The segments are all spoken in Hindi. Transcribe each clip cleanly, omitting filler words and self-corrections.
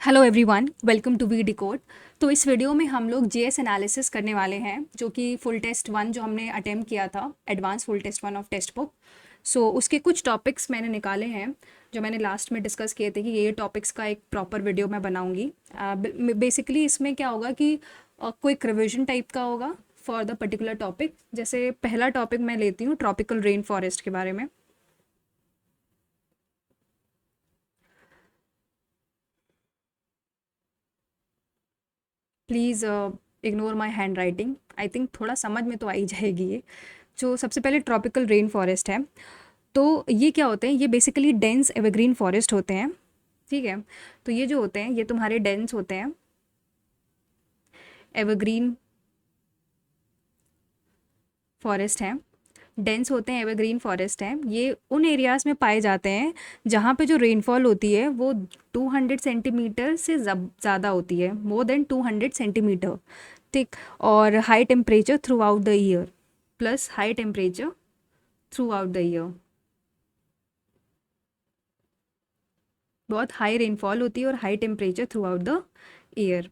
Hello everyone, welcome to we decode. तो इस वीडियो में हम लोग जीएस एनालिसिस करने वाले हैं, जो कि फुल टेस्ट वन जो हमने अटेम्प्ट किया था, advance full test one of text book. So उसके कुछ टॉपिक्स मैंने निकाले हैं जो मैंने लास्ट में डिस्कस किए थे कि ये टॉपिक्स का एक प्रॉपर वीडियो मैं बनाऊंगी। बेसिकली इसमें क्या होगा कि क्विक रिविजन टाइप का होगा फॉर द पर्टिकुलर टॉपिक। जैसे पहला टॉपिक मैं लेती हूँ ट्रॉपिकल रेन फॉरेस्ट के बारे में। Please ignore my hand writing. I think थोड़ा समझ में तो आ ही जाएगी ये। जो सबसे पहले ट्रॉपिकल रेन फॉरेस्ट है, तो ये क्या होते हैं? ये बेसिकली डेंस एवरग्रीन फॉरेस्ट होते हैं। ठीक है, तो ये जो होते हैं ये तुम्हारे डेंस होते हैं, एवरग्रीन फॉरेस्ट हैं। डेंस होते हैं, एवरग्रीन फॉरेस्ट हैं। ये उन एरियाज़ में पाए जाते हैं जहाँ पे जो रेनफॉल होती है वो 200 सेंटीमीटर से ज़्यादा होती है, मोर देन 200 सेंटीमीटर। ठीक, और high temperature through out the year, plus high temperature through out the year. बहुत हाई रेनफॉल होती है और high temperature through out the year.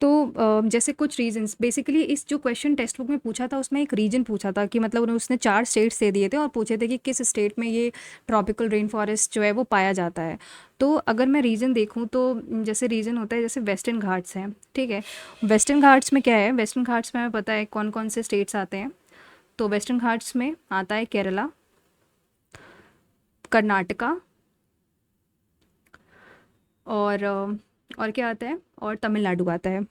तो जैसे कुछ रीजंस, बेसिकली इस जो क्वेश्चन टेक्स्ट बुक में पूछा था उसमें एक रीजन पूछा था कि मतलब उन्हें उसने 4 स्टेट्स दे दिए थे और पूछे थे कि किस स्टेट में ये ट्रॉपिकल रेन फॉरेस्ट जो है वो पाया जाता है। तो अगर मैं रीजन देखूँ तो जैसे रीजन होता है, जैसे वेस्टर्न घाट्स हैं। ठीक है, वेस्टर्न घाट्स में क्या है? वेस्टर्न घाट्स में हमें पता है कौन कौन से स्टेट्स आते हैं। तो वेस्टर्न घाट्स में आता है केरला, कर्नाटका, और क्या आता है, और तमिलनाडु आता है।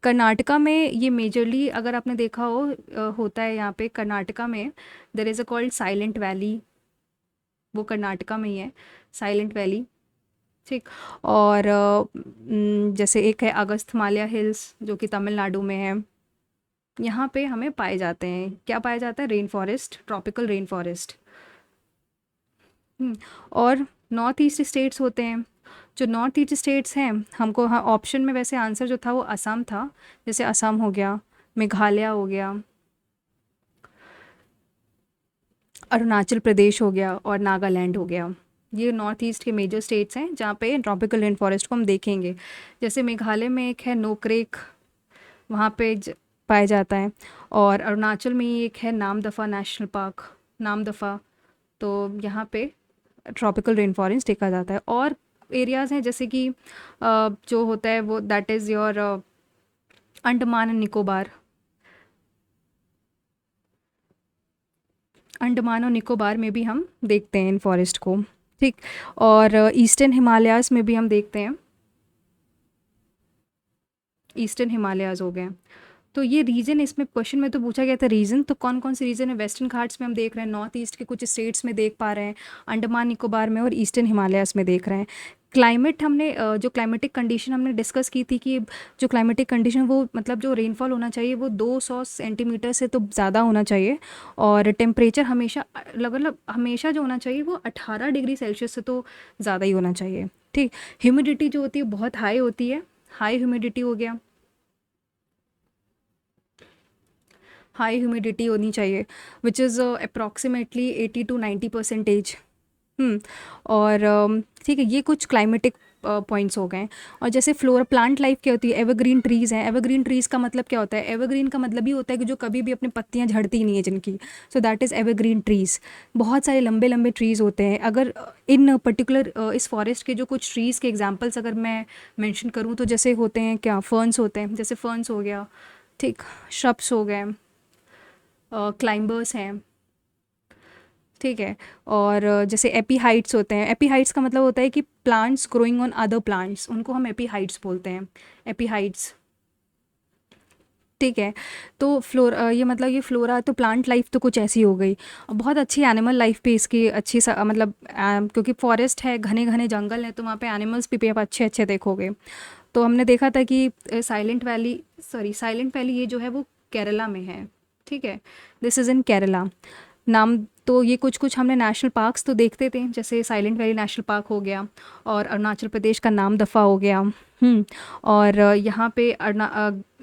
कर्नाटका में ये मेजरली अगर आपने देखा हो होता है यहाँ पे कर्नाटका में। There is a called silent valley, वो कर्नाटका में ही है, साइलेंट वैली। ठीक, और जैसे एक है अगस्त माल्या हिल्स जो कि तमिलनाडु में है। यहाँ पे हमें पाए जाते हैं, क्या पाया जाता है? Rain forest, tropical rain forest. और नॉर्थ ईस्ट स्टेट्स होते हैं। जो नॉर्थ ईस्ट स्टेट्स हैं, हमको हाँ ऑप्शन में वैसे आंसर जो था वो असम था। जैसे असम हो गया, मेघालय हो गया, अरुणाचल प्रदेश हो गया और नागालैंड हो गया। ये नॉर्थ ईस्ट के मेजर स्टेट्स हैं जहाँ पे ट्रॉपिकल रेन फॉरेस्ट को हम देखेंगे। जैसे मेघालय में एक है नोकरेक, वहाँ पे पाया जाता है। और अरुणाचल में ही एक है नामदफ़ा नेशनल पार्क, नामदफ़ा। तो यहाँ पे ट्रॉपिकल रेन फॉरेस्ट देखा जाता है। और एरियाज़ हैं जैसे कि जो होता है वो that is your Andaman and Nicobar. Andaman और निकोबार में भी हम देखते हैं इन फॉरेस्ट को। ठीक, और ईस्टर्न हिमालयाज़ में भी हम देखते हैं, ईस्टर्न हिमालयाज़ हो गए। तो ये रीजन, इसमें क्वेश्चन में तो पूछा गया था रीजन, तो कौन कौन से रीजन है? वेस्टर्न घाट्स में हम देख रहे हैं, नॉर्थ ईस्ट के कुछ स्टेट्स में देख पा रहे हैं, अंडमान निकोबार में, और ईस्टर्न हिमालयाज़ में देख रहे हैं। क्लाइमेट हमने जो क्लाइमेटिक कंडीशन हमने डिस्कस की थी कि जो क्लाइमेटिक कंडीशन वो मतलब जो रेनफॉल होना चाहिए वो 200 सेंटीमीटर से तो ज़्यादा होना चाहिए। और टेम्परेचर हमेशा मतलब हमेशा जो होना चाहिए वो 18 डिग्री सेल्सियस से तो ज़्यादा ही होना चाहिए। ठीक, ह्यूमिडिटी जो होती है बहुत हाई होती है, हाई ह्यूमिडिटी हो गया, हाई ह्यूमिडिटी होनी चाहिए, विच इज़ अप्रॉक्सीमेटली 80 to 90%। और ठीक है, ये कुछ क्लाइमेटिक पॉइंट्स हो गए। और जैसे फ्लोरा, प्लांट लाइफ क्या होती है? एवरग्रीन ट्रीज़ हैं। एवरग्रीन ट्रीज़ का मतलब क्या होता है? एवरग्रीन का मतलब ही होता है कि जो कभी भी अपनी पत्तियां झड़ती नहीं है जिनकी, so that is evergreen trees. बहुत सारे लंबे लंबे ट्रीज़ होते हैं। अगर इन पर्टिकुलर इस फॉरेस्ट के जो कुछ ट्रीज़ के एग्जांपल्स अगर मैं मेंशन करूँ तो जैसे होते हैं क्या, फर्न्स होते हैं, जैसे फर्न्स हो गया। ठीक, श्रब्स हो गए, क्लाइंबर्स हैं। ठीक है, और जैसे एपीहाइट्स होते हैं। एपीहाइट्स का मतलब होता है कि plants growing on other plants, उनको हम एपीहाइट्स बोलते हैं, एपीहाइट्स। ठीक है, तो ये मतलब ये फ्लोरा, तो प्लांट लाइफ तो कुछ ऐसी हो गई। और बहुत अच्छी एनिमल लाइफ भी इसकी अच्छी मतलब क्योंकि फॉरेस्ट है, घने घने जंगल है, तो वहाँ पे एनिमल्स भी आप अच्छे अच्छे देखोगे। तो हमने देखा था कि साइलेंट वैली ये जो है वो केरला में है। ठीक है, दिस इज़ इन केरला। नाम तो ये कुछ कुछ हमने नेशनल पार्क्स तो देखते थे, जैसे साइलेंट वैली नेशनल पार्क हो गया, और अरुणाचल प्रदेश का नामदफ़ा हो गया। और यहाँ पे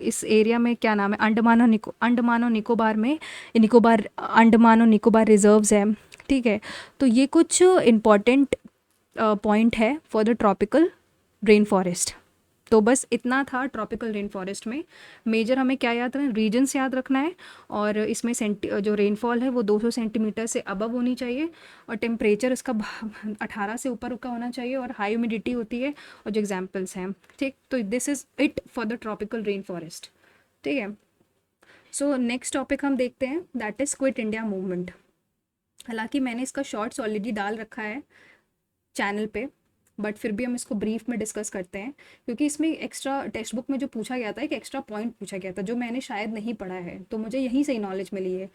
इस एरिया में क्या नाम है, अंडमान और निकोबार में, निकोबार अंडमान और निकोबार रिजर्व्स है। ठीक है। तो ये कुछ इम्पॉर्टेंट पॉइंट है for the tropical rain forest. तो बस इतना था ट्रॉपिकल रेन फॉरेस्ट में। मेजर हमें क्या याद रखना, रीजन्स याद रखना है, और इसमें जो रेनफॉल है वो 200 सेंटीमीटर से अबव होनी चाहिए, और टेम्परेचर इसका 18 से ऊपर का होना चाहिए, और हाई ह्यूमिडिटी होती है, और जो एग्जाम्पल्स हैं। ठीक, तो this is it for the tropical rain forest. ठीक है। सो नेक्स्ट टॉपिक हम देखते हैं, that is quit India movement. हालांकि मैंने इसका शॉर्ट्स ऑलरेडी डाल रखा है चैनल पे, बट फिर भी हम इसको ब्रीफ में डिस्कस करते हैं, क्योंकि इसमें एक्स्ट्रा टेक्स्ट बुक में जो पूछा गया था, एक एक्स्ट्रा पॉइंट पूछा गया था जो मैंने शायद नहीं पढ़ा है, तो मुझे यहीं से ही नॉलेज मिली है।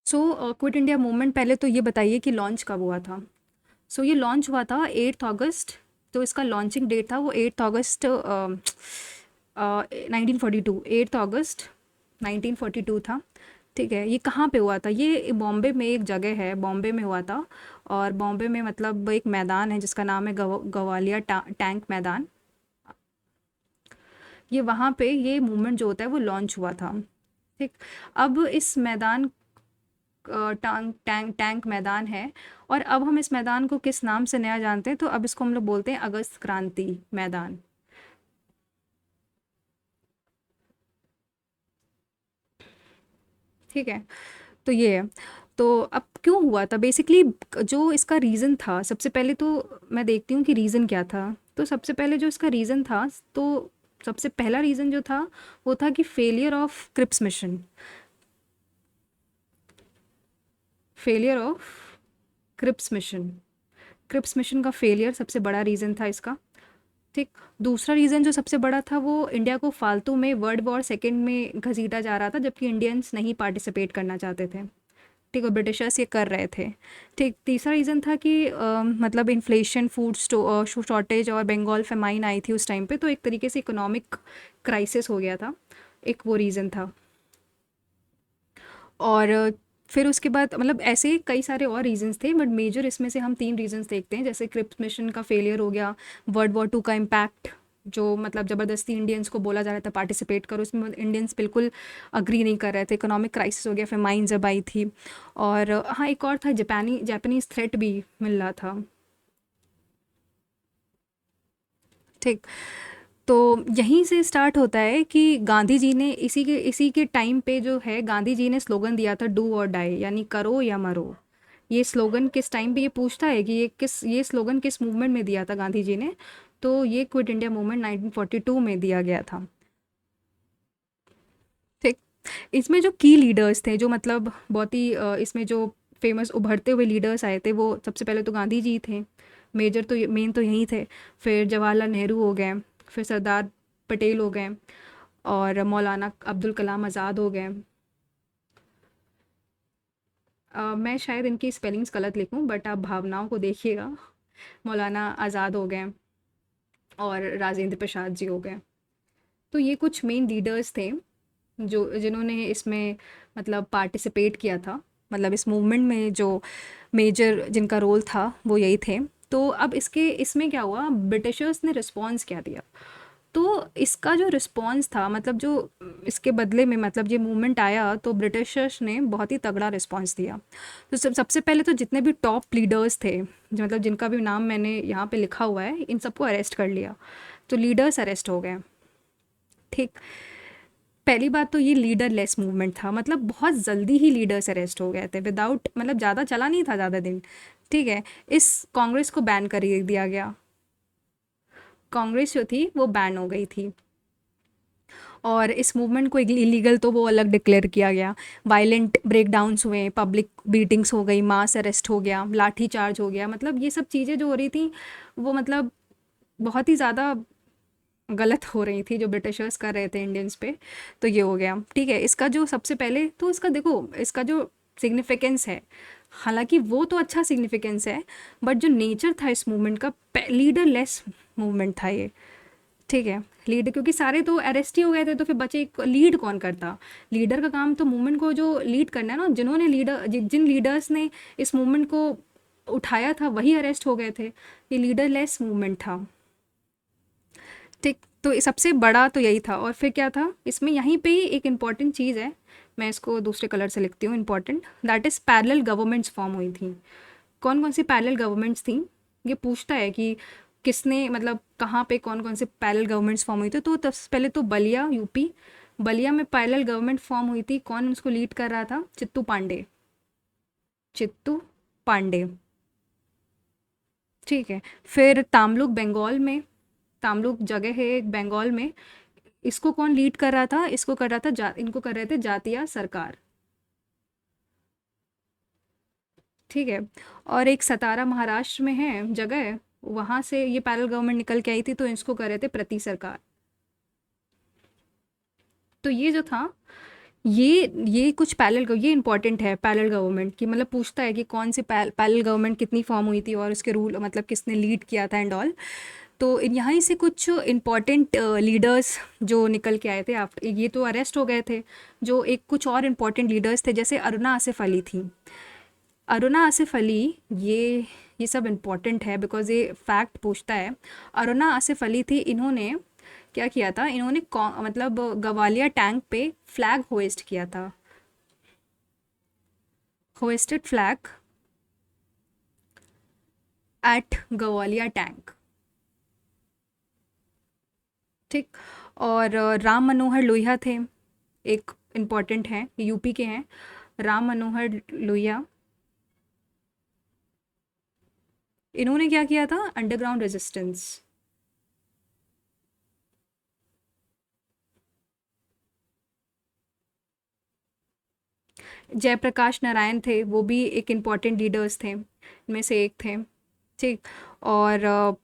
सो क्विट इंडिया मूवमेंट, पहले तो ये बताइए कि लॉन्च कब हुआ था। सो ये लॉन्च हुआ था 8 अगस्त। तो इसका लॉन्चिंग डेट था वो 8 अगस्त 1942, 8 अगस्त 1942 था। ठीक है। ये कहाँ पे हुआ था, ये बॉम्बे में एक जगह है, बॉम्बे में हुआ था। और बॉम्बे में मतलब एक मैदान है जिसका नाम है गवालिया टैंक मैदान। ये वहाँ पे ये मूवमेंट जो होता है वो लॉन्च हुआ था। ठीक। अब इस मैदान टैंक मैदान है, और अब हम इस मैदान को किस नाम से नया जानते हैं, तो अब इसको हम लोग बोलते हैं अगस्त क्रांति मैदान। ठीक है। तो ये है। तो अब क्यों हुआ था बेसिकली, जो इसका रीज़न था, सबसे पहले तो मैं देखती हूँ कि रीज़न क्या था। तो सबसे पहले जो इसका रीज़न था, तो सबसे पहला रीज़न जो था वो था कि failure of Cripps mission. Failure of Cripps mission, Cripps mission का फेलियर सबसे बड़ा रीज़न था इसका। ठीक। दूसरा रीज़न जो सबसे बड़ा था, वो इंडिया को फालतू में वर्ल्ड वॉर सेकेंड में घसीटा जा रहा था, जबकि इंडियंस नहीं पार्टिसिपेट करना चाहते थे। ठीक, और ब्रिटिशर्स ये कर रहे थे। ठीक। तीसरा रीज़न था कि मतलब इन्फ्लेशन, फूड शॉर्टेज, और बंगाल फेमाइन आई थी उस टाइम पे, तो एक तरीके से इकोनॉमिक क्राइसिस हो गया था, एक वो रीज़न था। और फिर उसके बाद मतलब ऐसे कई सारे और रीजंस थे, बट मेजर इसमें से हम 3 रीजंस देखते हैं। जैसे क्रिप्स मिशन का फेलियर हो गया, वर्ल्ड वॉर 2 का इम्पैक्ट, जो मतलब ज़बरदस्ती इंडियंस को बोला जा रहा था पार्टिसिपेट करो, उसमें इंडियंस बिल्कुल अग्री नहीं कर रहे थे। इकोनॉमिक क्राइसिस हो गया, फेमाइन जब आई थी। और हाँ, एक और था, जापानीज़ थ्रेट भी मिल रहा था। ठीक। तो यहीं से स्टार्ट होता है कि गांधी जी ने इसी के टाइम पे जो है, गांधी जी ने स्लोगन दिया था, डू और डाई, यानी करो या मरो। ये स्लोगन किस टाइम पे, ये पूछता है कि ये स्लोगन किस मूवमेंट में दिया था गांधी जी ने, तो ये क्विट इंडिया मूवमेंट 1942 में दिया गया था। ठीक। इसमें जो की लीडर्स थे, जो मतलब बहुत ही इसमें जो फेमस उभरते हुए लीडर्स आए थे, वो सबसे पहले तो गांधी जी थे, मेजर तो मेन तो यही थे। फिर जवाहरलाल नेहरू हो गए, फिर सरदार पटेल हो गए, और मौलाना अब्दुल कलाम आज़ाद हो गए। मैं शायद इनकी स्पेलिंग्स गलत लिखूं, बट आप भावनाओं को देखिएगा। मौलाना आज़ाद हो गए, और राजेंद्र प्रसाद जी हो गए। तो ये कुछ मेन लीडर्स थे जो जिन्होंने इसमें मतलब पार्टिसिपेट किया था, मतलब इस मूवमेंट में जो मेजर जिनका रोल था वो यही थे। तो अब इसमें क्या हुआ, ब्रिटिशर्स ने रिस्पॉन्स क्या दिया। तो इसका जो रिस्पॉन्स था, मतलब जो इसके बदले में मतलब ये मूवमेंट आया, तो ब्रिटिशर्स ने बहुत ही तगड़ा रिस्पॉन्स दिया। तो सबसे पहले तो जितने भी टॉप लीडर्स थे, जो मतलब जिनका भी नाम मैंने यहाँ पे लिखा हुआ है, इन सबको अरेस्ट कर लिया। तो लीडर्स अरेस्ट हो गए। ठीक। पहली बात तो ये लीडर लेस मूवमेंट था, मतलब बहुत जल्दी ही लीडर्स अरेस्ट हो गए थे, विदाउट मतलब ज़्यादा चला नहीं था, ज़्यादा दिन। ठीक है। इस कांग्रेस को बैन कर दिया गया, कांग्रेस जो थी वो बैन हो गई थी। और इस मूवमेंट को इलीगल तो वो अलग डिक्लेयर किया गया। वायलेंट ब्रेकडाउन्स हुए, पब्लिक बीटिंग्स हो गई, मास अरेस्ट हो गया, लाठी चार्ज हो गया, मतलब ये सब चीज़ें जो हो रही थी वो मतलब बहुत ही ज़्यादा गलत हो रही थी, जो ब्रिटिशर्स कर रहे थे इंडियंस पे। तो ये हो गया। ठीक है। इसका जो सबसे पहले तो इसका देखो, इसका जो सिग्निफिकेंस है, हालांकि वो तो अच्छा सिग्निफिकेंस है, बट जो नेचर था इस मूवमेंट का, लीडर लेस मूवमेंट था ये। ठीक है। लीड, क्योंकि सारे तो अरेस्ट ही हो गए थे, तो फिर बचे लीड कौन करता। लीडर का काम तो मूवमेंट को जो लीड करना है ना, जिन्होंने जिन लीडर्स ने इस मूवमेंट को उठाया था वही अरेस्ट हो गए थे। ये लीडर लेस मूवमेंट था। ठीक। तो सबसे बड़ा तो यही था। और फिर क्या था इसमें, यहीं पे ही एक इम्पॉर्टेंट चीज़ है, मैं इसको दूसरे कलर से लिखती हूँ, important. That is parallel governments form हुई थी। कौन कौन सी पैरेलल गवर्नमेंट्स थी, ये पूछता है कि किसने मतलब कहाँ पे कौन कौन से पैरेलल गवर्नमेंट्स फॉर्म हुई थी। तो तब पहले तो बलिया, यूपी, बलिया में पैरेलल गवर्नमेंट फॉर्म हुई थी। कौन उसको लीड कर रहा था? चित्तू पांडे, चित्तू पांडे। ठीक है। फिर तामलुक बंगाल में, तामलुक जगह है एक बंगाल में, इसको कौन लीड कर रहा था? इसको कर रहा था इनको कर रहे थे जातिया सरकार। ठीक है। और एक सतारा महाराष्ट्र में है जगह, वहाँ से ये पैरेलल गवर्नमेंट निकल के आई थी, तो इसको कर रहे थे प्रति सरकार। तो ये जो था, ये कुछ ये इंपॉर्टेंट है पैरेलल गवर्नमेंट की, मतलब पूछता है कि कौन सी पैरेलल गवर्नमेंट कितनी फॉर्म हुई थी और उसके रूल मतलब किसने लीड किया था एंड ऑल। तो यहाँ से कुछ इम्पॉर्टेंट लीडर्स जो निकल के आए थे आफ्टर, ये तो अरेस्ट हो गए थे। जो एक कुछ और इम्पॉर्टेंट लीडर्स थे, जैसे अरुणा आसिफ अली थी। अरुणा आसिफ अली, ये सब इम्पॉर्टेंट है बिकॉज ये फैक्ट पूछता है। अरुणा आसिफ अली थी, इन्होंने क्या किया था? इन्होंने मतलब गवालिया टैंक पे फ्लैग होइस्ट किया था, होइस्टेड फ्लैग एट गवालिया टैंक। ठीक। और राम मनोहर लोहिया थे, एक इम्पॉर्टेंट हैं, यूपी के हैं, राम मनोहर लोहिया। इन्होंने क्या किया था? Underground resistance. जयप्रकाश नारायण थे, वो भी एक इम्पॉर्टेंट लीडर्स थे, इनमें से एक थे। ठीक। और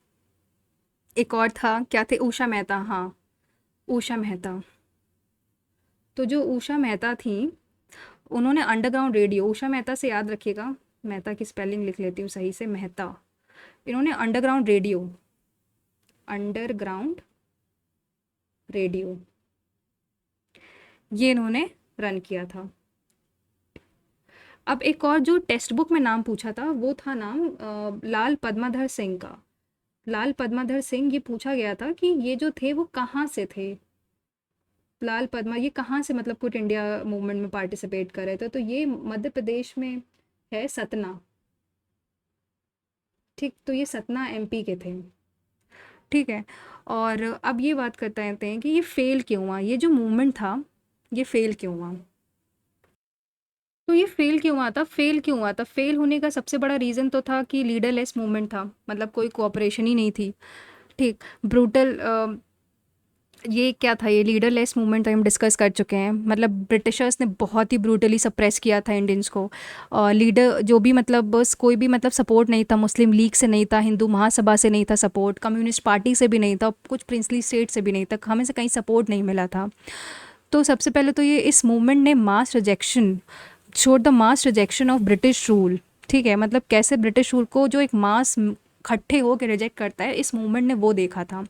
एक और था, क्या थे? उषा मेहता, हाँ, उषा मेहता। तो जो उषा मेहता थी, उन्होंने अंडरग्राउंड रेडियो, उषा मेहता से याद रखिएगा, मेहता की स्पेलिंग लिख लेती हूँ सही से, मेहता। इन्होंने अंडरग्राउंड रेडियो, अंडरग्राउंड रेडियो, ये इन्होंने रन किया था। अब एक और जो टेक्स्ट बुक में नाम पूछा था, वो था नाम लाल पद्माधर सिंह का। लाल पद्माधर सिंह, ये पूछा गया था कि ये जो थे वो कहाँ से थे। लाल पद्मा, ये कहाँ से मतलब क्विट इंडिया मूवमेंट में पार्टिसिपेट कर रहे थे? तो ये मध्य प्रदेश में है, सतना। ठीक, तो ये सतना एमपी के थे। ठीक है। और अब ये बात करते हैं कि ये फेल क्यों हुआ, ये जो मूवमेंट था ये फेल क्यों हुआ? तो ये फेल क्यों हुआ था? फेल होने का सबसे बड़ा रीज़न तो था कि लीडरलेस मूवमेंट था, मतलब कोई कोऑपरेशन ही नहीं थी। ठीक। ब्रूटल, ये क्या था? ये लीडरलेस मूवमेंट हम डिस्कस कर चुके हैं, मतलब ब्रिटिशर्स ने बहुत ही ब्रूटली सप्रेस किया था इंडियंस को। और लीडर जो भी मतलब बस कोई भी मतलब सपोर्ट नहीं था, मुस्लिम लीग से नहीं था, हिंदू महासभा से नहीं था सपोर्ट, कम्युनिस्ट पार्टी से भी नहीं था, कुछ प्रिंसली स्टेट से भी नहीं था, हमें से कहीं सपोर्ट नहीं मिला था। तो सबसे पहले तो ये इस मूवमेंट ने mass rejection, showed the mass rejection of British rule. ठीक है, मतलब कैसे ब्रिटिश रूल को जो एक मास इकट्ठे हो के रिजेक्ट करता है, इस मूवमेंट ने वो देखा था।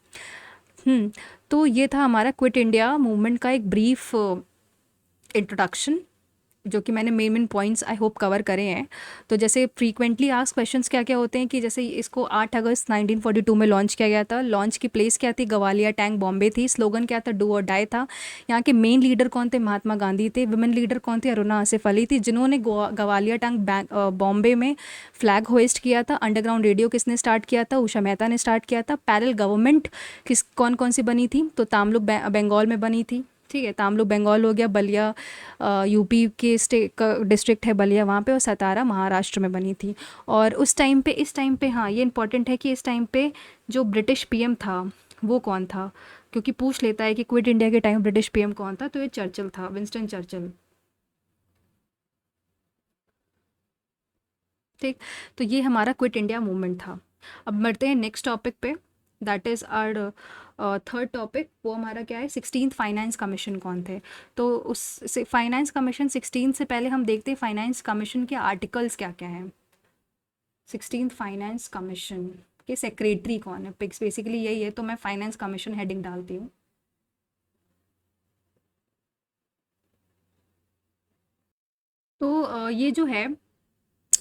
तो ये था हमारा क्विट इंडिया मूवमेंट का एक ब्रीफ इंट्रोडक्शन, जो कि मैंने main points I hope cover करे हैं। तो जैसे फ्रीक्वेंटली आस्क क्वेश्चंस क्या क्या होते हैं कि जैसे इसको 8 अगस्त 1942 में लॉन्च किया गया था। लॉन्च की प्लेस क्या थी? गवालिया टैंक, बॉम्बे थी। स्लोगन क्या था? डू और डाई था। यहाँ के मेन लीडर कौन थे? महात्मा गांधी थे। वुमेन लीडर कौन थी? अरुणा आसिफ अली थी, जिन्होंने गवालिया टैंक बॉम्बे में फ्लैग होइस्ट किया था। अंडरग्राउंड रेडियो किसने स्टार्ट किया था? उषा मेहता ने स्टार्ट किया था। पैरेलल गवर्नमेंट कौन कौन सी बनी थी? तो तामलुक बंगाल में बनी थी। ठीक है, तामलुक बंगाल हो गया, बलिया यूपी के स्टेट का डिस्ट्रिक्ट है बलिया, वहाँ पे, और सतारा महाराष्ट्र में बनी थी। और इस टाइम पे हाँ, ये इंपॉर्टेंट है कि इस टाइम पे जो ब्रिटिश पीएम था वो कौन था, क्योंकि पूछ लेता है कि क्विट इंडिया के टाइम ब्रिटिश पीएम कौन था, तो ये चर्चिल था, विंस्टन चर्चिल। ठीक। तो ये हमारा क्विट इंडिया मूवमेंट था। अब बढ़ते हैं नेक्स्ट टॉपिक पे, that is our third topic. वो हमारा क्या है? 16th फाइनेंस कमीशन कौन थे? तो उस फाइनेंस कमीशन 16 से पहले हम देखते हैं फाइनेंस कमीशन के आर्टिकल्स क्या क्या हैं। 16th फाइनेंस कमीशन के सेक्रेटरी कौन है? बेसिकली यही है, तो मैं फाइनेंस कमीशन हेडिंग डालती हूँ। तो ये जो है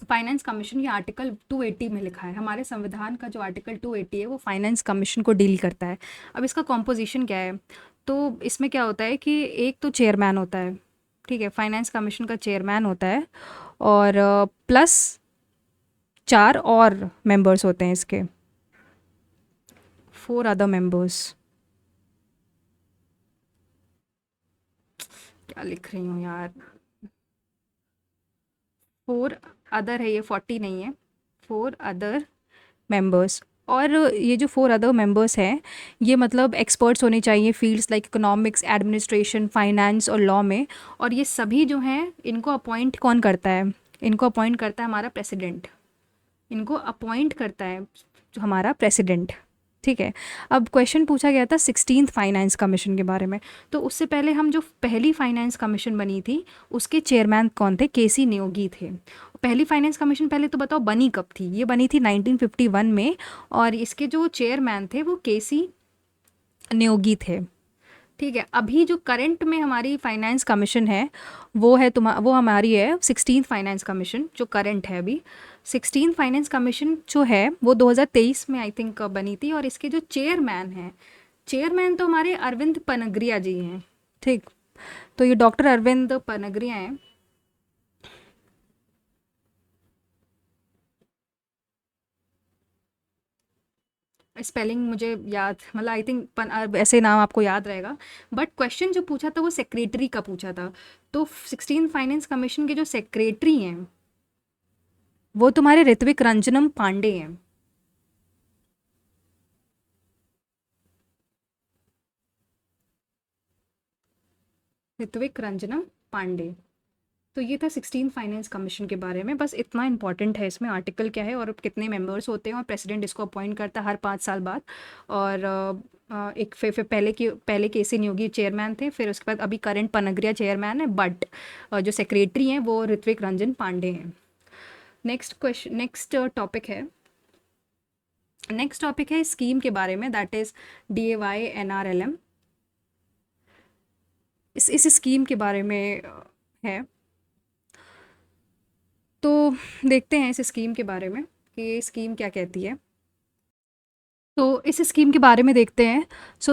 फाइनेंस कमीशन, ये आर्टिकल 280 में लिखा है। हमारे संविधान का जो आर्टिकल 280 है वो फाइनेंस कमीशन को डील करता है। अब इसका कॉम्पोजिशन क्या है? तो इसमें क्या होता है कि एक तो चेयरमैन होता है, ठीक है, फाइनेंस कमीशन का चेयरमैन होता है, और प्लस 4 और मेंबर्स होते हैं इसके, 4 अदर मेंबर्स। क्या लिख रही हूँ यार, 4 अदर है ये, 40 नहीं है, 4 अदर मेंबर्स। और ये जो 4 अदर मेंबर्स हैं, ये मतलब एक्सपर्ट्स होने चाहिए fields like economics, administration, finance और लॉ में। और ये सभी जो हैं, इनको अपॉइंट कौन करता है? इनको अपॉइंट करता है हमारा प्रेसिडेंट। इनको अपॉइंट करता है जो हमारा प्रेसिडेंट। ठीक है। अब क्वेश्चन पूछा गया था 16th फाइनेंस कमीशन के बारे में। तो उससे पहले हम जो पहली फाइनेंस कमीशन बनी थी, उसके चेयरमैन कौन थे? केसी न्योगी थे। पहली फाइनेंस कमीशन पहले तो बताओ बनी कब थी? ये बनी थी 1951 में, और इसके जो चेयरमैन थे वो केसी न्योगी थे। ठीक है। अभी जो करंट में हमारी फाइनेंस कमीशन है, वो हमारी है 16th फाइनेंस कमीशन, जो करंट है अभी। 16th फाइनेंस कमीशन जो है वो 2023 में आई थिंक बनी थी, और इसके जो चेयरमैन हैं, चेयरमैन तो हमारे अरविंद पनगरिया जी हैं। ठीक। तो ये डॉक्टर अरविंद पनगरिया हैं। स्पेलिंग मुझे याद, मतलब आई थिंक ऐसे नाम आपको याद रहेगा। बट क्वेश्चन जो पूछा था वो सेक्रेटरी का पूछा था। तो 16th फाइनेंस कमीशन के जो सेक्रेटरी हैं, वो तुम्हारे ऋत्विक रंजनम पांडे हैं। ऋत्विक रंजनम पांडे। तो ये था 16th फाइनेंस कमीशन के बारे में। बस इतना इंपॉर्टेंट है इसमें, आर्टिकल क्या है और कितने मेंबर्स होते हैं, और प्रेसिडेंट इसको अपॉइंट करता है हर 5 साल बाद। और एक फिर पहले केसी न्योगी चेयरमैन थे, फिर उसके बाद अभी करंट पनगरिया चेयरमैन है, बट जो सेक्रेटरी हैं वो ऋत्विक रंजन पांडे हैं। नेक्स्ट टॉपिक है स्कीम के बारे में, दैट इज़ DAY NRLM। इस स्कीम के बारे में है। तो देखते हैं इस स्कीम के बारे में कि ये स्कीम क्या कहती है। तो इस स्कीम के बारे में देखते हैं।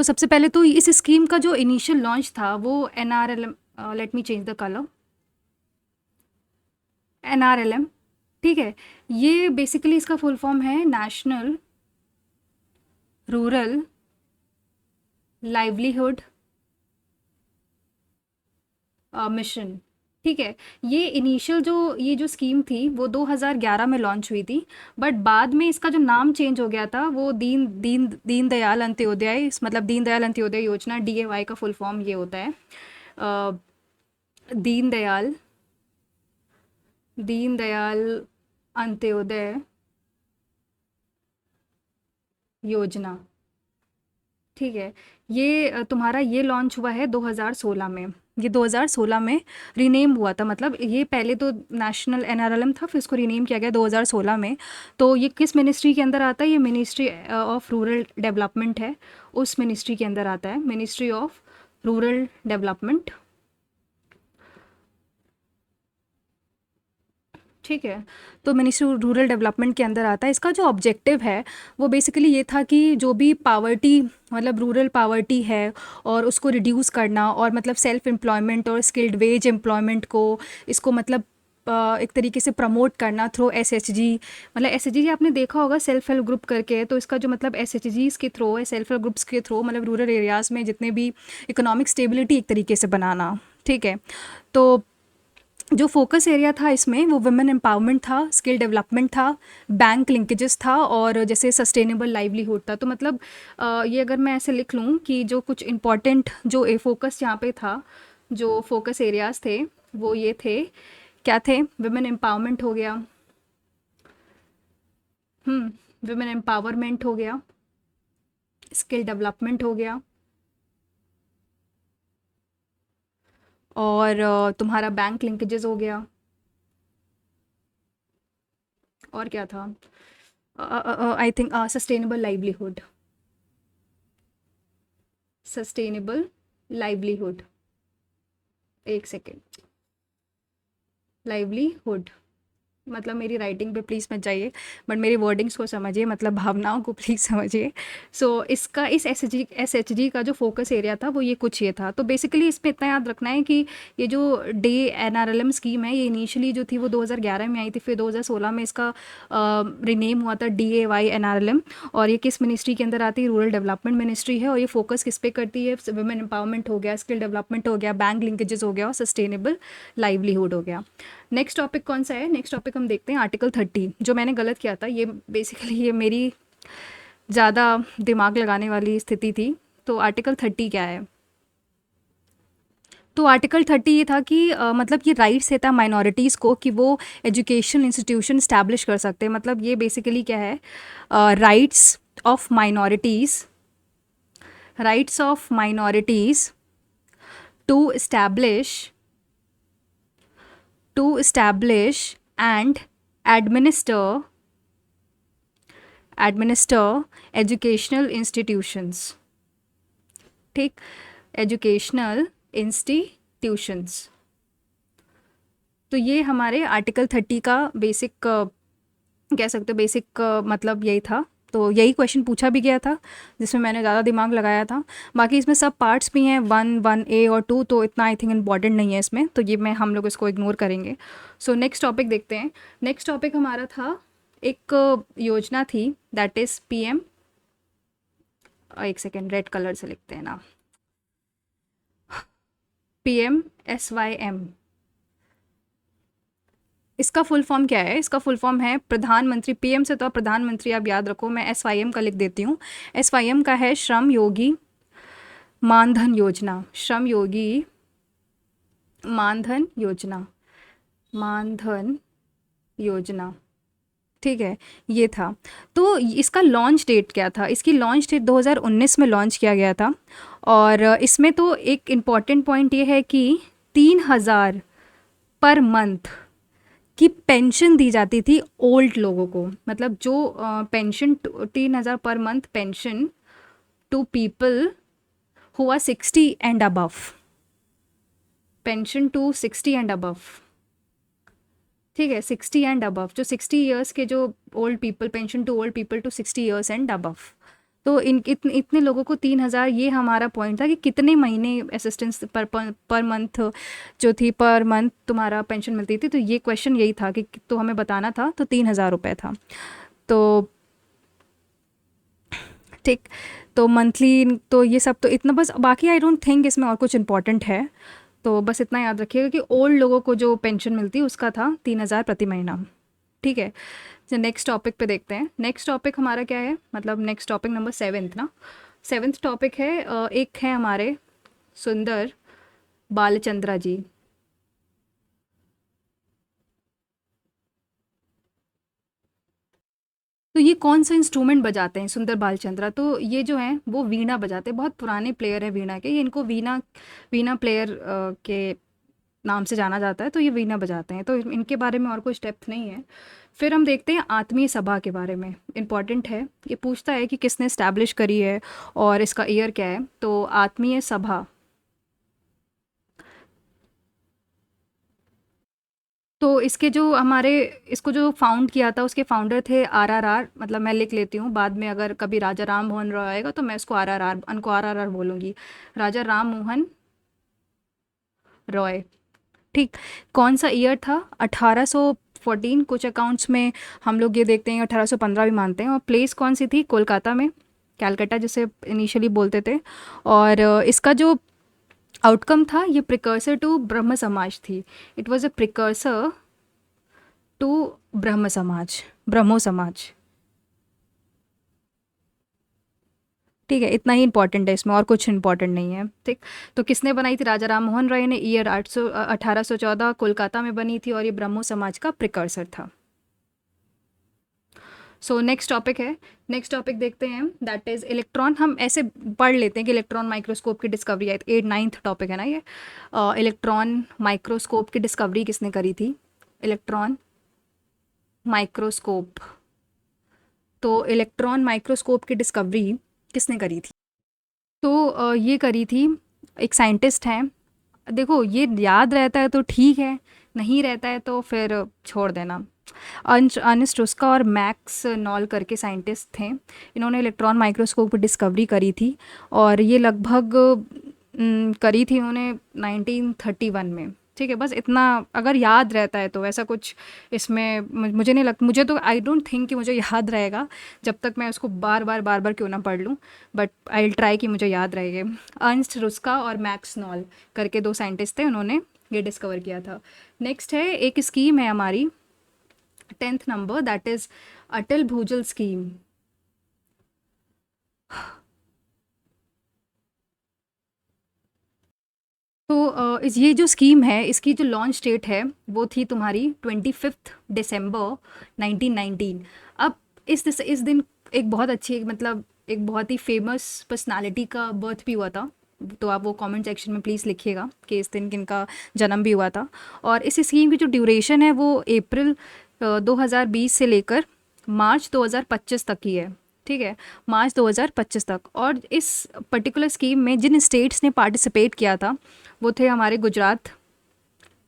सबसे पहले तो इस स्कीम का जो इनिशियल लॉन्च था वो NRLM, let me change the colour, NRLM। ठीक है। ये बेसिकली इसका फुल फॉर्म है नेशनल रूरल लाइवलीहुड मिशन। ठीक है। ये जो स्कीम थी वो 2011 में लॉन्च हुई थी, बट बाद में इसका जो नाम चेंज हो गया था, वो दीन दयाल अंत्योदय, मतलब दीन दयाल अंत्योदय योजना, DAY का फुल फॉर्म ये होता है। अ, दीन दयाल दीन दयाल अंत्योदय योजना। ठीक है। ये तुम्हारा ये लॉन्च हुआ है 2016 में। ये 2016 में रीनेम हुआ था, मतलब ये पहले तो नेशनल NRLM था, फिर इसको रीनेम किया गया 2016 में। तो ये किस मिनिस्ट्री के अंदर आता है? ये मिनिस्ट्री ऑफ रूरल डेवलपमेंट है। उस मिनिस्ट्री के अंदर आता है, मिनिस्ट्री ऑफ रूरल डेवलपमेंट। ठीक है। तो मिनिस्ट्री रूरल डेवलपमेंट के अंदर आता है। इसका जो ऑब्जेक्टिव है वो बेसिकली ये था कि जो भी पावर्टी, मतलब रूरल पावर्टी है, और उसको रिड्यूस करना, और मतलब सेल्फ एम्प्लॉयमेंट और स्किल्ड वेज एम्प्लॉयमेंट को, इसको मतलब एक तरीके से प्रमोट करना थ्रू SHG। मतलब SHG आपने देखा होगा, सेल्फ हेल्प ग्रुप करके है। तो इसका जो मतलब SHGs के थ्रू है, सेल्फ हेल्प ग्रुप्स के थ्रू, मतलब रूरल एरियाज़ में जितने भी इकोनॉमिक स्टेबिलिटी एक तरीके से बनाना। ठीक है। तो जो फोकस एरिया था इसमें वो वुमेन एम्पावरमेंट था, स्किल डेवलपमेंट था, बैंक लिंकेजेस था, और जैसे सस्टेनेबल लाइवलीहुड था। तो मतलब ये अगर मैं ऐसे लिख लूँ कि जो कुछ इम्पॉर्टेंट जो फोकस यहाँ पे था, जो फोकस एरियाज थे वो ये थे, क्या थे? वुमेन एम्पावरमेंट हो गया, वुमेन एम्पावरमेंट हो गया, स्किल डेवलपमेंट हो गया, और तुम्हारा बैंक लिंकेजेस हो गया, और क्या था? I think sustainable livelihood, sustainable livelihood, एक सेकेंड, लाइवलीहुड। मतलब मेरी राइटिंग पे प्लीज़ मत जाइए, बट मेरी वर्डिंग्स को समझिए, मतलब भावनाओं को प्लीज़ समझिए। सो इसका इस एसएचजी का जो फोकस एरिया था वो ये कुछ ये था। तो बेसिकली इसमें इतना याद रखना है कि ये जो डे एनआरएलएम स्कीम है, ये इनिशियली जो थी वो 2011 में आई थी, फिर 2016 में इसका रिनेम हुआ था DAY एनआरएलएम। और ये किस मिनिस्ट्री के अंदर आती है? रूरल डेवलपमेंट मिनिस्ट्री है। और ये फोकस किस पे करती है? वुमेन एम्पावरमेंट हो गया, स्किल डेवलपमेंट हो गया, बैंक लिंकेजेस हो गया, और सस्टेनेबल लाइवलीहुड हो गया। नेक्स्ट टॉपिक कौन सा है? नेक्स्ट टॉपिक हम देखते हैं आर्टिकल 30। जो मैंने गलत किया था, ये बेसिकली ये मेरी ज़्यादा दिमाग लगाने वाली स्थिति थी। तो आर्टिकल 30 क्या है? तो आर्टिकल 30 ये था कि मतलब ये राइट्स देता है माइनॉरिटीज़ को कि वो एजुकेशन इंस्टीट्यूशन इस्टेब्लिश कर सकते हैं। मतलब ये बेसिकली क्या है? Rights of minorities, rights of minorities to establish and administer educational institutions। ठीक, एजुकेशनल इंस्टीट्यूशंस। तो ये हमारे आर्टिकल 30 का बेसिक कह सकते हो, बेसिक मतलब यही था। तो यही क्वेश्चन पूछा भी गया था, जिसमें मैंने ज़्यादा दिमाग लगाया था। बाकी इसमें सब पार्ट्स भी हैं, 1A और 2, तो इतना आई थिंक इम्पॉर्टेंट नहीं है इसमें, तो ये हम लोग इसको इग्नोर करेंगे। सो नेक्स्ट टॉपिक देखते हैं। नेक्स्ट टॉपिक हमारा था, एक योजना थी, दैट इज़ PM, एक सेकेंड, रेड कलर से लिखते हैं ना, PMSYM। इसका फुल फॉर्म क्या है? इसका फुल फॉर्म है प्रधानमंत्री। PM से तो आप प्रधानमंत्री आप याद रखो, मैं SYM का लिख देती हूँ। SYM का है श्रम योगी मानधन योजना। श्रम योगी मानधन योजना, मानधन योजना, ठीक है, ये था। तो इसका लॉन्च डेट क्या था? इसकी लॉन्च डेट 2019 में लॉन्च किया गया था। और इसमें तो एक इम्पॉर्टेंट पॉइंट ये है कि 3,000 पर मंथ की पेंशन दी जाती थी ओल्ड लोगों को। मतलब जो pension 3,000 per month pension to people who are 60 and above, pension to 60 and above, ठीक है, 60 एंड अबव, जो 60 ईयर्स के जो old people, pension to old people to 60 years and above. तो इतने लोगों को 3,000, ये हमारा पॉइंट था कि कितने महीने असिस्टेंस पर मंथ जो थी, पर मंथ तुम्हारा पेंशन मिलती थी। तो ये क्वेश्चन यही था कि तो हमें बताना था, तो 3,000 रुपये था। तो ठीक, तो मंथली, तो ये सब तो इतना बस। बाकी आई डोंट थिंक इसमें और कुछ इंपॉर्टेंट है। तो बस इतना याद रखिएगा कि ओल्ड लोगों को जो पेंशन मिलती है उसका था 3,000 प्रति महीना, ठीक है। तो नेक्स्ट टॉपिक पे देखते हैं। नेक्स्ट टॉपिक हमारा क्या है? मतलब नेक्स्ट टॉपिक नंबर 7 ना, 7th टॉपिक है, एक है हमारे सुंदर बालचंद्रा जी। तो ये कौन सा इंस्ट्रूमेंट बजाते हैं सुंदर बालचंद्रा? तो ये जो हैं वो वीणा बजाते हैं। बहुत पुराने प्लेयर है वीणा के, ये इनको वीणा वीणा प्लेयर के नाम से जाना जाता है। तो ये वीणा बजाते हैं, तो इनके बारे में और कुछ डेप्थ नहीं है। फिर हम देखते हैं आत्मीय सभा के बारे में। इम्पॉर्टेंट है, ये पूछता है कि किसने इस्टेब्लिश करी है और इसका ईयर क्या है। तो आत्मीय सभा, तो इसके जो हमारे, इसको जो फाउंड किया था उसके फाउंडर थे RRR। मतलब मैं लिख लेती हूँ, बाद में अगर कभी राजा राम मोहन रॉय आएगा तो मैं उसको RRR बोलूँगी, राजा राम मोहन रॉय। ठीक, कौन सा ईयर था? 1814। कुछ अकाउंट्स में हम लोग ये देखते हैं 1815 भी मानते हैं। और प्लेस कौन सी थी? कोलकाता में, कैलकाटा जिसे इनिशियली बोलते थे। और इसका जो आउटकम था, ये प्रिकर्सर टू ब्रह्म समाज थी। It was a precursor to Brahma Samaj, ब्रह्मो समाज, ठीक है। इतना ही इंपॉर्टेंट है इसमें, और कुछ इंपॉर्टेंट नहीं है, ठीक। तो किसने बनाई थी? राजा राम मोहन राय ने। ईयर 1814, कोलकाता में बनी थी, और ये ब्रह्मो समाज का प्रिकर्सर था। सो नेक्स्ट टॉपिक है, नेक्स्ट टॉपिक देखते हैं, दैट इज़ इलेक्ट्रॉन। हम ऐसे पढ़ लेते हैं कि इलेक्ट्रॉन माइक्रोस्कोप की डिस्कवरी है। 9th टॉपिक है ना ये। इलेक्ट्रॉन माइक्रोस्कोप की डिस्कवरी किसने करी थी? इलेक्ट्रॉन माइक्रोस्कोप, तो इलेक्ट्रॉन माइक्रोस्कोप की डिस्कवरी किसने करी थी? तो ये करी थी एक साइंटिस्ट हैं। देखो, ये याद रहता है तो ठीक है, नहीं रहता है तो फिर छोड़ देना। अर्नेस्ट रुस्का और मैक्स नॉल करके साइंटिस्ट थे। इन्होंने इलेक्ट्रॉन माइक्रोस्कोप की डिस्कवरी करी थी, और ये लगभग करी थी उन्होंने 1931 में। ठीक है, बस इतना अगर याद रहता है तो। ऐसा कुछ इसमें मुझे नहीं लगता, मुझे तो आई डोंट थिंक कि मुझे याद रहेगा, जब तक मैं उसको बार बार क्यों ना पढ़ लूँ, बट आई विल ट्राई कि मुझे याद रहेगा। अर्नेस्ट रुस्का और मैक्स नॉल करके दो साइंटिस्ट थे, उन्होंने ये डिस्कवर किया था। नेक्स्ट है, एक स्कीम है हमारी 10th नंबर, दैट इज अटल भूजल स्कीम। तो ये जो स्कीम है, इसकी जो लॉन्च डेट है वो थी तुम्हारी 25 दिसंबर 1919। अब इस दिन एक बहुत अच्छी, मतलब एक बहुत ही फेमस पर्सनालिटी का बर्थ भी हुआ था। तो आप वो कमेंट सेक्शन में प्लीज़ लिखिएगा कि इस दिन किनका जन्म भी हुआ था। और इस स्कीम की जो ड्यूरेशन है वो अप्रैल 2020 से लेकर मार्च 2025 तक की है। ठीक है, मार्च 2025 तक। और इस पर्टिकुलर स्कीम में जिन स्टेट्स ने पार्टिसिपेट किया था वो थे हमारे गुजरात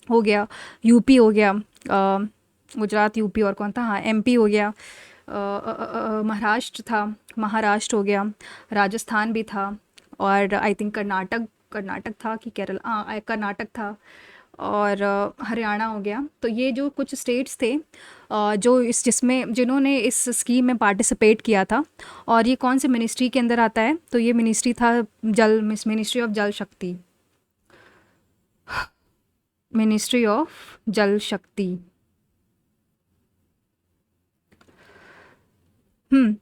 हो गया, यूपी हो गया, गुजरात, यूपी, और कौन था, हाँ एमपी हो गया, महाराष्ट्र था, महाराष्ट्र हो गया, राजस्थान भी था, और आई थिंक कर्नाटक कर्नाटक था कि केरल, हाँ कर्नाटक था, और हरियाणा हो गया। तो ये जो कुछ स्टेट्स थे जो इस जिसमें जिन्होंने इस स्कीम में पार्टिसिपेट किया था। और ये कौन से मिनिस्ट्री के अंदर आता है, तो ये मिनिस्ट्री था मिनिस्ट्री ऑफ जल शक्ति, मिनिस्ट्री ऑफ जल शक्ति। हम्म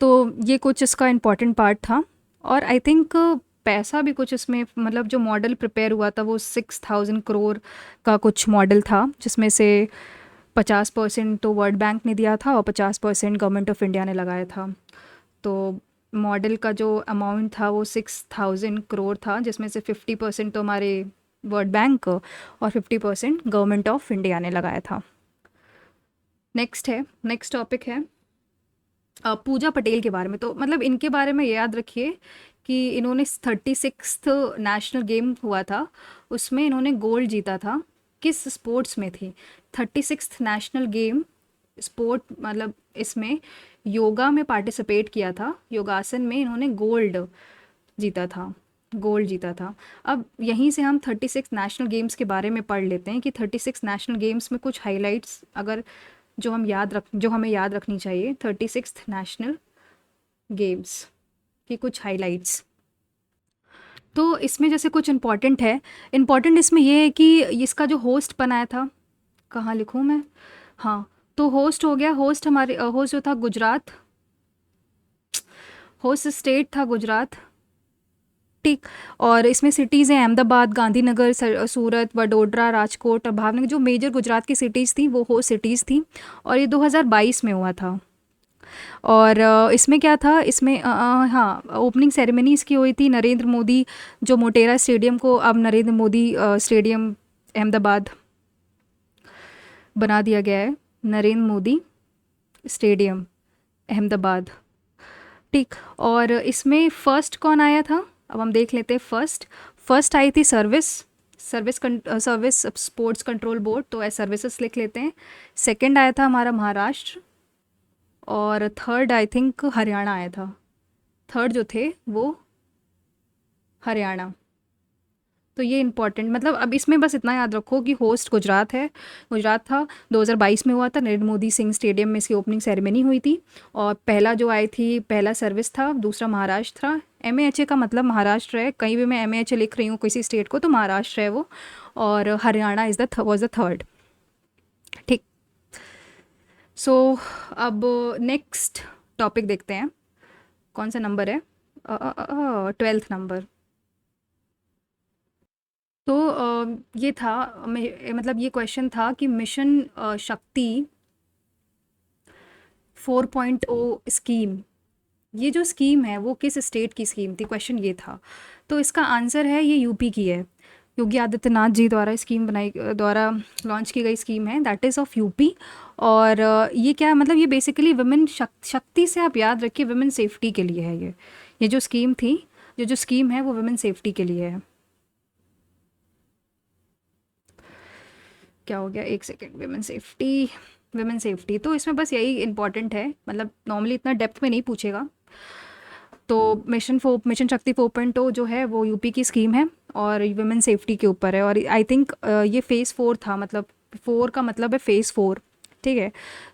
तो ये कुछ इसका इम्पोर्टेंट पार्ट था। और आई थिंक पैसा भी कुछ इसमें, मतलब जो मॉडल प्रिपेयर हुआ था वो 6,000 करोड़ का कुछ मॉडल था, जिसमें से 50% तो वर्ल्ड बैंक ने दिया था और 50% गवर्नमेंट ऑफ इंडिया ने लगाया था। तो मॉडल का जो अमाउंट था वो 6,000 करोड़ था, जिसमें से 50% तो हमारे वर्ल्ड बैंक और 50% गवर्नमेंट ऑफ इंडिया ने लगाया था। नेक्स्ट टॉपिक है पूजा पटेल के बारे में। तो मतलब इनके बारे में ये याद रखिए कि इन्होंने 36th नेशनल गेम हुआ था, उसमें इन्होंने गोल्ड जीता था। किस स्पोर्ट्स में थी? 36th नेशनल गेम स्पोर्ट, मतलब इसमें योगा में पार्टिसिपेट किया था, योगासन में इन्होंने जीता था गोल्ड जीता था। अब यहीं से हम 36 नेशनल गेम्स के बारे में पढ़ लेते हैं कि 36 नेशनल गेम्स में कुछ हाइलाइट्स अगर जो हमें याद रखनी चाहिए 36th नेशनल गेम्स की कुछ हाइलाइट्स। तो इसमें जैसे कुछ इम्पॉर्टेंट है, इम्पॉर्टेंट इसमें ये है कि इसका जो होस्ट बनाया था, कहाँ लिखूँ मैं, हाँ, तो होस्ट हो गया, होस्ट हमारे होस्ट जो था गुजरात, होस्ट स्टेट था गुजरात। ठीक, और इसमें सिटीज़ हैं अहमदाबाद, गांधीनगर, सूरत, वडोदरा, राजकोट और भावनगर, जो मेजर गुजरात की सिटीज़ थी वो होस्ट सिटीज़ थी। और ये 2022 में हुआ था। और इसमें क्या था, इसमें हाँ, ओपनिंग सेरेमनी इसकी हुई थी नरेंद्र मोदी, जो मोटेरा स्टेडियम को अब नरेंद्र मोदी स्टेडियम अहमदाबाद बना दिया गया है, नरेंद्र मोदी स्टेडियम अहमदाबाद। ठीक, और इसमें फ़र्स्ट कौन आया था, अब हम देख लेते हैं। फर्स्ट आई थी सर्विस स्पोर्ट्स कंट्रोल बोर्ड, तो एज सर्विसेज लिख लेते हैं। सेकंड आया था हमारा महाराष्ट्र, और थर्ड आई थिंक हरियाणा आया था। थर्ड जो थे वो हरियाणा। तो ये इंपॉर्टेंट, मतलब अब इसमें बस इतना याद रखो कि होस्ट गुजरात था, 2022 में हुआ था, नरेंद्र मोदी सिंह स्टेडियम में इसकी ओपनिंग सेरेमनी हुई थी। और पहला जो आई थी, पहला सर्विस था, दूसरा महाराष्ट्र था। MAHA का मतलब महाराष्ट्र है, कहीं भी मैं MAHA लिख रही हूँ किसी स्टेट को तो महाराष्ट्र है वो, और हरियाणा वॉज द थर्ड। ठीक, सो अब नेक्स्ट टॉपिक देखते हैं, कौन सा नंबर है, 12th नंबर। तो ये था, मतलब ये क्वेश्चन था कि मिशन शक्ति 4.0 स्कीम, ये जो स्कीम है वो किस स्टेट की स्कीम थी, क्वेश्चन ये था। तो इसका आंसर है ये यूपी की है, योगी आदित्यनाथ जी द्वारा द्वारा लॉन्च की गई स्कीम है, दैट इज़ ऑफ यूपी। और ये क्या मतलब, ये बेसिकली वुमेन शक्ति से आप याद रखिए, वुमेन सेफ्टी के लिए है ये जो स्कीम थी, जो स्कीम है वो वुमेन सेफ्टी के लिए है। क्या हो गया, एक second, women safety, women safety, तो इसमें बस यही इंपॉर्टेंट है, मतलब नॉर्मली इतना डेप्थ में नहीं पूछेगा। तो मिशन शक्ति 4.0 जो है वो यूपी की स्कीम है और वुमेन सेफ्टी के ऊपर है, और आई थिंक ये फ़ेज़ 4 था, मतलब 4 का मतलब है फ़ेज़ 4, ठीक है।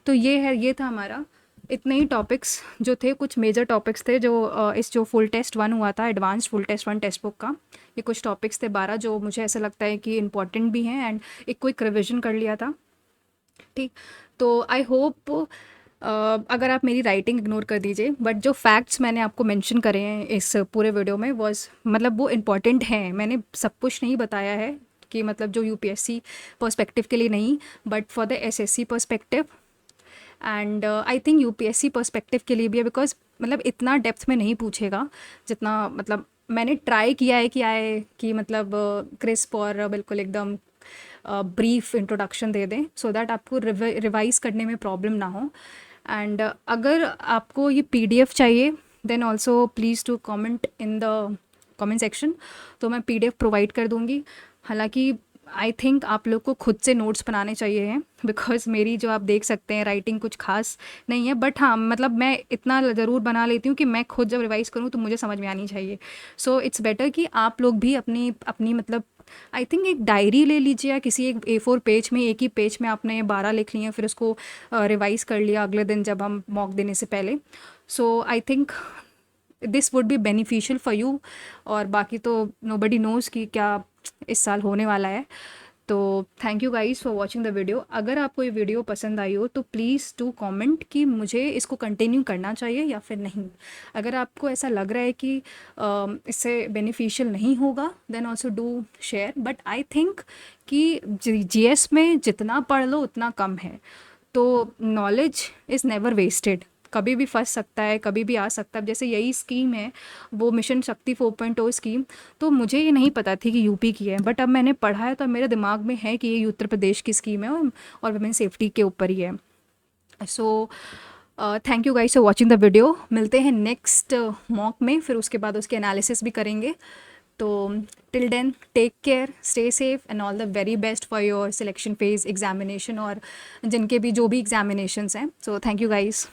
तो ये था हमारा, इतने ही टॉपिक्स जो थे, कुछ मेजर टॉपिक्स थे जो इस जो फुल टेस्ट 1 हुआ था, advanced full test 1 textbook का, ये कुछ टॉपिक्स थे 12 जो मुझे ऐसा लगता है कि इंपॉर्टेंट भी हैं, एंड एक क्विक रिविजन कर लिया था, ठीक। तो आई होप अगर आप मेरी राइटिंग इग्नोर कर दीजिए, बट जो फैक्ट्स मैंने आपको मेंशन करे हैं इस पूरे वीडियो में वॉज, मतलब वो इम्पॉर्टेंट हैं। मैंने सब कुछ नहीं बताया है कि मतलब जो यूपीएससी पर्सपेक्टिव के लिए नहीं, but for the assessee perspective, and I think UPSC perspective के लिए भी है, बिकॉज मतलब इतना डेप्थ में नहीं पूछेगा जितना, मतलब मैंने ट्राई किया है कि मतलब क्रिस्प और बिल्कुल एकदम ब्रीफ इंट्रोडक्शन दे दें, सो दैट आपको रिवाइज करने में प्रॉब्लम ना हो। एंड अगर आपको ये पीडीएफ चाहिए then also please to comment in the comment section, तो मैं पीडीएफ प्रोवाइड कर दूँगी। हालांकि आई थिंक आप लोग को खुद से नोट्स बनाने चाहिए हैं, बिकॉज मेरी जो आप देख सकते हैं राइटिंग कुछ खास नहीं है, बट हाँ मतलब मैं इतना ज़रूर बना लेती हूँ कि मैं खुद जब रिवाइज़ करूँ तो मुझे समझ में आनी चाहिए। सो इट्स बेटर कि आप लोग भी अपनी अपनी मतलब आई थिंक एक डायरी ले लीजिए, या किसी एक A4 पेज में, एक ही पेज में आपने 12 लिख लिए, फिर उसको रिवाइज़ कर लिया अगले दिन जब हम मॉक देने से पहले। So I think this would be beneficial for you, और बाकी तो नोबडी नोज़ कि क्या इस साल होने वाला है। तो thank you guys for watching the video. अगर आपको ये वीडियो पसंद आई हो तो प्लीज़ डू कमेंट कि मुझे इसको कंटिन्यू करना चाहिए या फिर नहीं। अगर आपको ऐसा लग रहा है कि इससे बेनिफिशियल नहीं होगा then also do share, but I think कि जीएस में जितना पढ़ लो उतना कम है। तो नॉलेज इज़ नेवर वेस्टेड, कभी भी फंस सकता है, कभी भी आ सकता है। अब जैसे यही स्कीम है वो मिशन शक्ति 4.0 स्कीम, तो मुझे ये नहीं पता थी कि यूपी की है, बट अब मैंने पढ़ा है तो मेरे दिमाग में है कि ये उत्तर प्रदेश की स्कीम है और वुमेन सेफ्टी के ऊपर ही है। सो thank you guys for watching the video. मिलते हैं नेक्स्ट मॉक में, फिर उसके बाद उसके एनालिसिस भी करेंगे। तो till then take care, stay safe and all the very best for your selection phase examination और जिनके भी जो भी एग्जामिनेशंस हैं। So thank you guys.